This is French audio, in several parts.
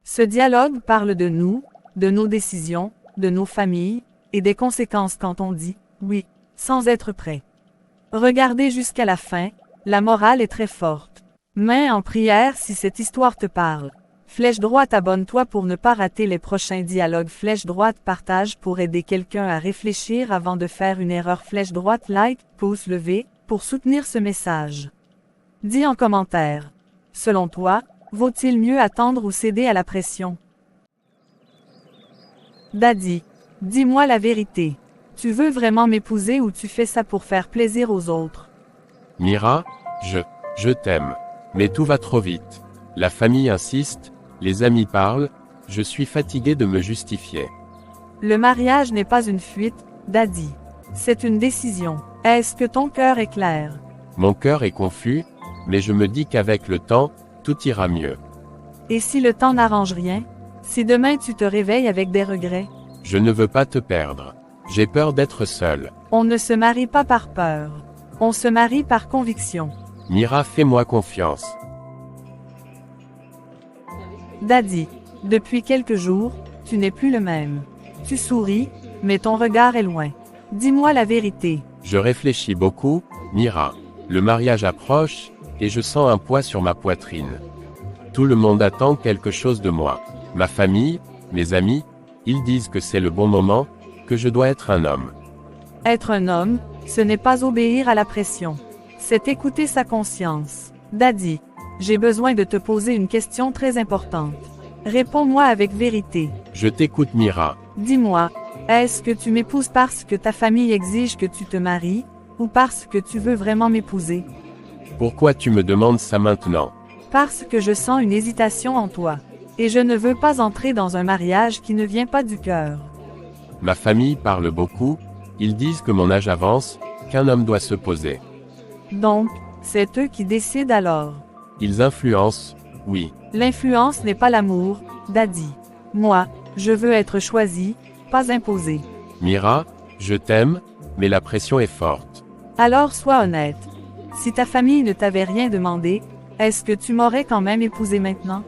Ce dialogue parle de nous, de nos décisions, de nos familles, et des conséquences quand on dit « oui » sans être prêt. Regardez jusqu'à la fin, la morale est très forte. Main en prière si cette histoire te parle. Flèche droite, abonne-toi pour ne pas rater les prochains dialogues. Flèche droite, partage pour aider quelqu'un à réfléchir avant de faire une erreur. Flèche droite, like, pouce levé, pour soutenir ce message. Dis en commentaire. Selon toi, vaut-il mieux attendre ou céder à la pression? Daddy, dis-moi la vérité. Tu veux vraiment m'épouser ou tu fais ça pour faire plaisir aux autres? Mira, je t'aime. Mais tout va trop vite. La famille insiste, les amis parlent, je suis fatigué de me justifier. Le mariage n'est pas une fuite, Daddy. C'est une décision. Est-ce que ton cœur est clair? Mon cœur est confus, mais je me dis qu'avec le temps, tout ira mieux. Et si le temps n'arrange rien? Si demain tu te réveilles avec des regrets? Je ne veux pas te perdre. J'ai peur d'être seul. On ne se marie pas par peur. On se marie par conviction. Mira, fais-moi confiance. Daddy, depuis quelques jours, tu n'es plus le même. Tu souris, mais ton regard est loin. Dis-moi la vérité. Je réfléchis beaucoup, Mira. Le mariage approche, et je sens un poids sur ma poitrine. Tout le monde attend quelque chose de moi. Ma famille, mes amis, ils disent que c'est le bon moment, que je dois être un homme. Être un homme, ce n'est pas obéir à la pression. C'est écouter sa conscience. Daddy, j'ai besoin de te poser une question très importante. Réponds-moi avec vérité. Je t'écoute, Mira. Dis-moi, est-ce que tu m'épouses parce que ta famille exige que tu te maries, ou parce que tu veux vraiment m'épouser? Pourquoi tu me demandes ça maintenant? Parce que je sens une hésitation en toi. Et je ne veux pas entrer dans un mariage qui ne vient pas du cœur. Ma famille parle beaucoup, ils disent que mon âge avance, qu'un homme doit se poser. Donc, c'est eux qui décident alors. Ils influencent, oui. L'influence n'est pas l'amour, Daddy. Moi, je veux être choisi, pas imposé. Mira, je t'aime, mais la pression est forte. Alors sois honnête. Si ta famille ne t'avait rien demandé, est-ce que tu m'aurais quand même épousé maintenant?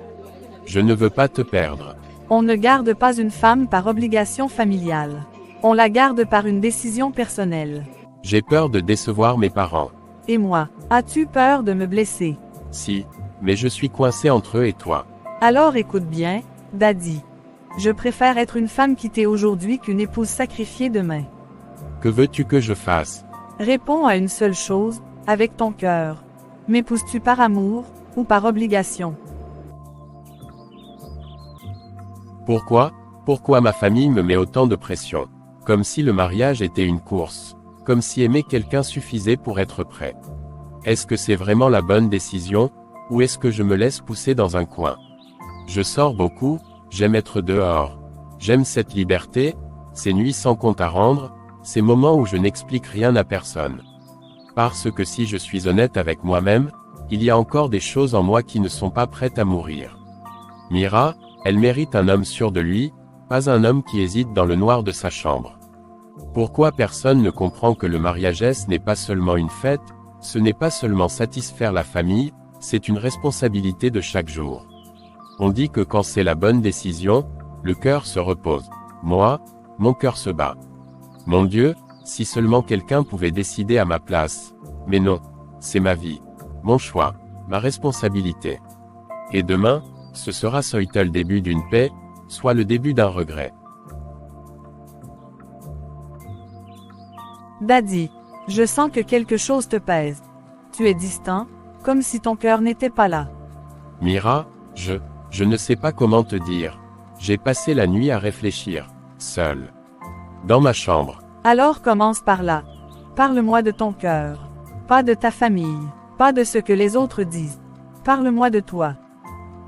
Je ne veux pas te perdre. On ne garde pas une femme par obligation familiale. On la garde par une décision personnelle. J'ai peur de décevoir mes parents. Et moi, as-tu peur de me blesser? Si, mais je suis coincé entre eux et toi. Alors écoute bien, Daddy. Je préfère être une femme quittée aujourd'hui qu'une épouse sacrifiée demain. Que veux-tu que je fasse? Réponds à une seule chose, avec ton cœur. M'épouses-tu par amour, ou par obligation? Pourquoi ma famille me met autant de pression? Comme si le mariage était une course. Comme si aimer quelqu'un suffisait pour être prêt. Est-ce que c'est vraiment la bonne décision, ou est-ce que je me laisse pousser dans un coin? Je sors beaucoup, j'aime être dehors. J'aime cette liberté, ces nuits sans compte à rendre, ces moments où je n'explique rien à personne. Parce que si je suis honnête avec moi-même, il y a encore des choses en moi qui ne sont pas prêtes à mourir. Mira, elle mérite un homme sûr de lui, pas un homme qui hésite dans le noir de sa chambre. Pourquoi personne ne comprend que le mariage n'est pas seulement une fête, ce n'est pas seulement satisfaire la famille, c'est une responsabilité de chaque jour. On dit que quand c'est la bonne décision, le cœur se repose. Moi, mon cœur se bat. Mon Dieu, si seulement quelqu'un pouvait décider à ma place. Mais non, c'est ma vie, mon choix, ma responsabilité. Et demain, ce sera soit le début d'une paix, soit le début d'un regret. Daddy, je sens que quelque chose te pèse. Tu es distant, comme si ton cœur n'était pas là. Mira, je ne sais pas comment te dire. J'ai passé la nuit à réfléchir, seul. Dans ma chambre. Alors commence par là. Parle-moi de ton cœur. Pas de ta famille. Pas de ce que les autres disent. Parle-moi de toi.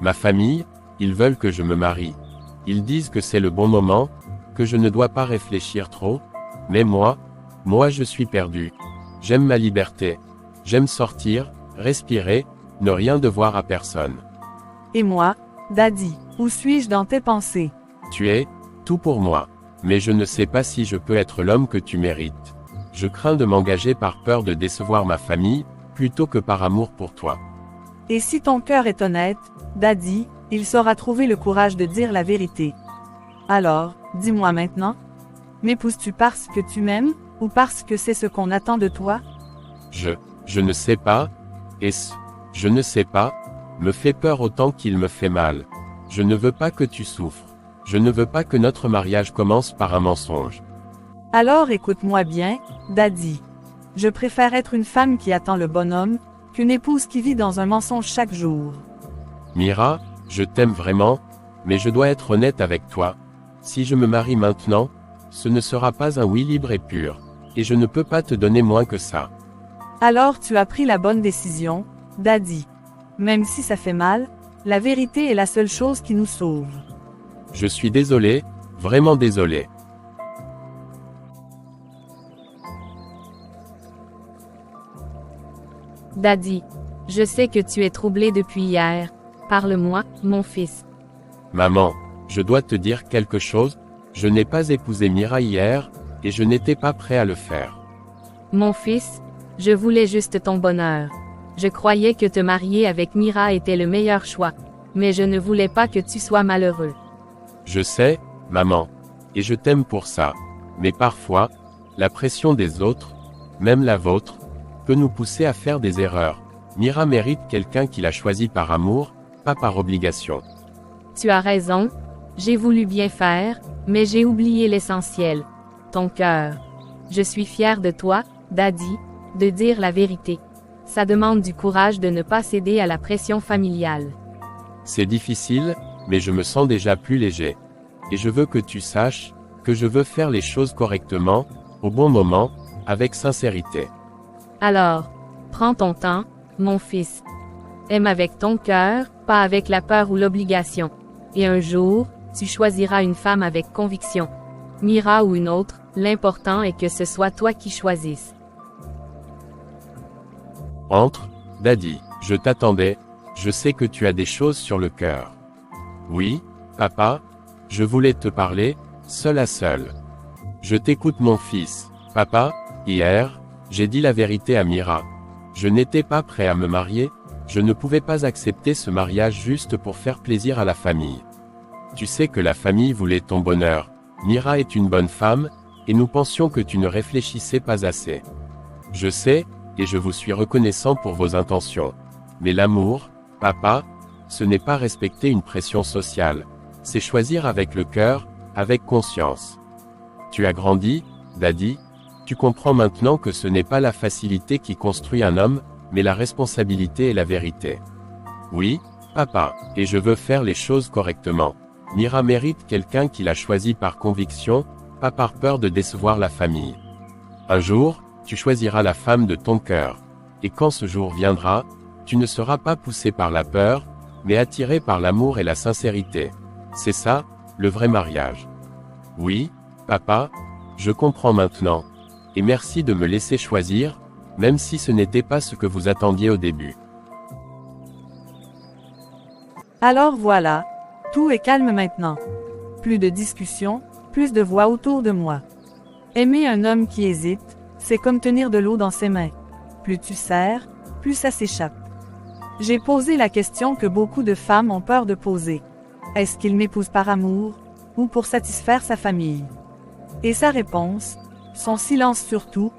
Ma famille, ils veulent que je me marie. Ils disent que c'est le bon moment, que je ne dois pas réfléchir trop. Mais moi je suis perdu. J'aime ma liberté. J'aime sortir, respirer, ne rien devoir à personne. Et moi, Daddy, où suis-je dans tes pensées? Tu es tout pour moi. Mais je ne sais pas si je peux être l'homme que tu mérites. Je crains de m'engager par peur de décevoir ma famille, plutôt que par amour pour toi. Et si ton cœur est honnête, Daddy, il saura trouver le courage de dire la vérité. Alors, dis-moi maintenant, m'épouses-tu parce que tu m'aimes, ou parce que c'est ce qu'on attend de toi? Je ne sais pas, et je ne sais pas, me fait peur autant qu'il me fait mal. Je ne veux pas que tu souffres. Je ne veux pas que notre mariage commence par un mensonge. Alors écoute-moi bien, Daddy. Je préfère être une femme qui attend le bonhomme, qu'une épouse qui vit dans un mensonge chaque jour. Mira, je t'aime vraiment, mais je dois être honnête avec toi. Si je me marie maintenant, ce ne sera pas un oui libre et pur. Et je ne peux pas te donner moins que ça. Alors tu as pris la bonne décision, Daddy. Même si ça fait mal, la vérité est la seule chose qui nous sauve. Je suis désolé, vraiment désolé. Daddy, je sais que tu es troublé depuis hier. Parle-moi, mon fils. Maman, je dois te dire quelque chose, je n'ai pas épousé Mira hier, et je n'étais pas prêt à le faire. Mon fils, je voulais juste ton bonheur. Je croyais que te marier avec Mira était le meilleur choix, mais je ne voulais pas que tu sois malheureux. Je sais, maman, et je t'aime pour ça, mais parfois, la pression des autres, même la vôtre, peut nous pousser à faire des erreurs. Mira mérite quelqu'un qui l'a choisi par amour, pas par obligation. Tu as raison, j'ai voulu bien faire, mais j'ai oublié l'essentiel. Ton cœur. Je suis fière de toi, Daddy, de dire la vérité. Ça demande du courage de ne pas céder à la pression familiale. C'est difficile, mais je me sens déjà plus léger. Et je veux que tu saches, que je veux faire les choses correctement, au bon moment, avec sincérité. Alors, prends ton temps, mon fils. Aime avec ton cœur, pas avec la peur ou l'obligation. Et un jour, tu choisiras une femme avec conviction. Mira ou une autre, l'important est que ce soit toi qui choisisses. Entre, Daddy, je t'attendais, je sais que tu as des choses sur le cœur. Oui, papa, je voulais te parler, seul à seul. Je t'écoute mon fils, papa, hier, j'ai dit la vérité à Mira. Je n'étais pas prêt à me marier, je ne pouvais pas accepter ce mariage juste pour faire plaisir à la famille. Tu sais que la famille voulait ton bonheur, Mira est une bonne femme, et nous pensions que tu ne réfléchissais pas assez. Je sais, et je vous suis reconnaissant pour vos intentions. Mais l'amour, papa, ce n'est pas respecter une pression sociale, c'est choisir avec le cœur, avec conscience. Tu as grandi, Daddy, tu comprends maintenant que ce n'est pas la facilité qui construit un homme, mais la responsabilité et la vérité. Oui, papa, et je veux faire les choses correctement. Mira mérite quelqu'un qui l'a choisi par conviction, pas par peur de décevoir la famille. Un jour, tu choisiras la femme de ton cœur. Et quand ce jour viendra, tu ne seras pas poussé par la peur, mais attiré par l'amour et la sincérité. C'est ça, le vrai mariage. Oui, papa, je comprends maintenant. Et merci de me laisser choisir, même si ce n'était pas ce que vous attendiez au début. Alors voilà, tout est calme maintenant. Plus de discussions, plus de voix autour de moi. Aimer un homme qui hésite, c'est comme tenir de l'eau dans ses mains. Plus tu serres, plus ça s'échappe. J'ai posé la question que beaucoup de femmes ont peur de poser. Est-ce qu'il m'épouse par amour, ou pour satisfaire sa famille? Et sa réponse, son silence surtout,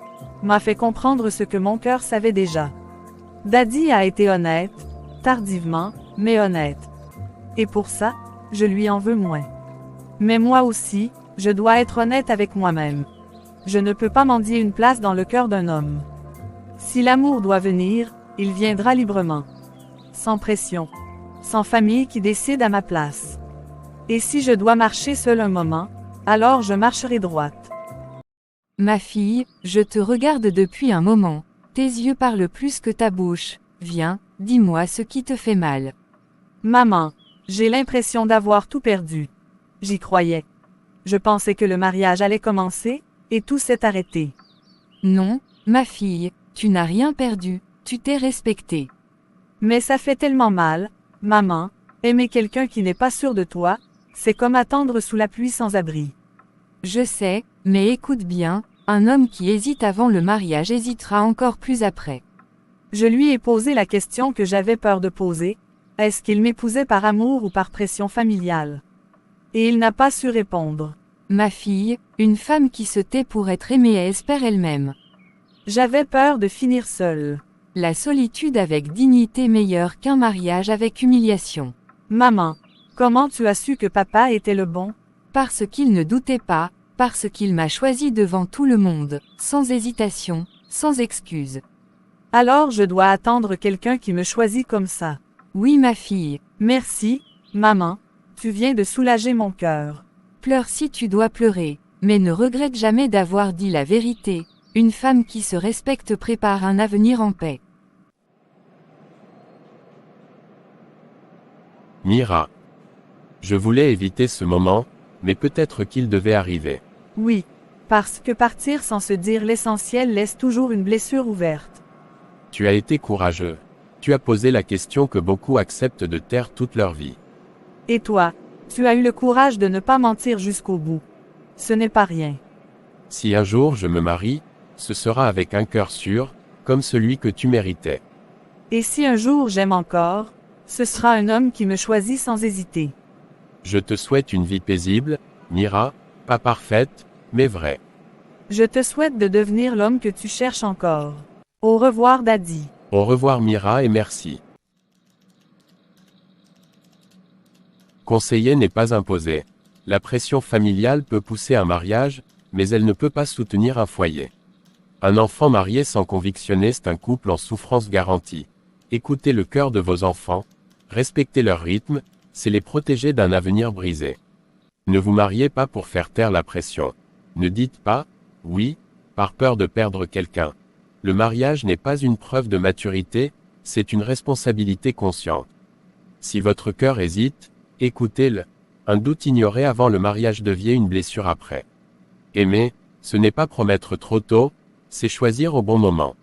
m'a fait comprendre ce que mon cœur savait déjà. Daddy a été honnête, tardivement, mais honnête. Et pour ça, je lui en veux moins. Mais moi aussi, je dois être honnête avec moi-même. Je ne peux pas mendier une place dans le cœur d'un homme. Si l'amour doit venir, il viendra librement. Sans pression. Sans famille qui décide à ma place. Et si je dois marcher seul un moment, alors je marcherai droite. Ma fille, je te regarde depuis un moment. Tes yeux parlent plus que ta bouche. Viens, dis-moi ce qui te fait mal. Maman, j'ai l'impression d'avoir tout perdu. J'y croyais. Je pensais que le mariage allait commencer, et tout s'est arrêté. Non, ma fille, tu n'as rien perdu, tu t'es respectée. Mais ça fait tellement mal, maman, aimer quelqu'un qui n'est pas sûr de toi, c'est comme attendre sous la pluie sans abri. Je sais, mais écoute bien, un homme qui hésite avant le mariage hésitera encore plus après. Je lui ai posé la question que j'avais peur de poser. Est-ce qu'il m'épousait par amour ou par pression familiale? Et il n'a pas su répondre. Ma fille, une femme qui se tait pour être aimée et espère elle-même. J'avais peur de finir seule. La solitude avec dignité meilleure qu'un mariage avec humiliation. Maman, comment tu as su que papa était le bon? Parce qu'il ne doutait pas, parce qu'il m'a choisi devant tout le monde, sans hésitation, sans excuse. Alors je dois attendre quelqu'un qui me choisit comme ça. Oui ma fille. Merci, maman, tu viens de soulager mon cœur. Pleure si tu dois pleurer, mais ne regrette jamais d'avoir dit la vérité. Une femme qui se respecte prépare un avenir en paix. Mira. Je voulais éviter ce moment, mais peut-être qu'il devait arriver. Oui, parce que partir sans se dire l'essentiel laisse toujours une blessure ouverte. Tu as été courageux. Tu as posé la question que beaucoup acceptent de taire toute leur vie. Et toi, tu as eu le courage de ne pas mentir jusqu'au bout. Ce n'est pas rien. Si un jour je me marie, ce sera avec un cœur sûr, comme celui que tu méritais. Et si un jour j'aime encore, ce sera un homme qui me choisit sans hésiter. Je te souhaite une vie paisible, Mira, pas parfaite, mais vraie. Je te souhaite de devenir l'homme que tu cherches encore. Au revoir Daddy. Au revoir Mira et merci. Conseiller n'est pas imposé. La pression familiale peut pousser un mariage, mais elle ne peut pas soutenir un foyer. Un enfant marié sans convictionner, c'est un couple en souffrance garantie. Écoutez le cœur de vos enfants, respectez leur rythme, c'est les protéger d'un avenir brisé. Ne vous mariez pas pour faire taire la pression. Ne dites pas « oui » par peur de perdre quelqu'un. Le mariage n'est pas une preuve de maturité, c'est une responsabilité consciente. Si votre cœur hésite, écoutez-le. Un doute ignoré avant le mariage devient une blessure après. Aimer, ce n'est pas promettre trop tôt, c'est choisir au bon moment.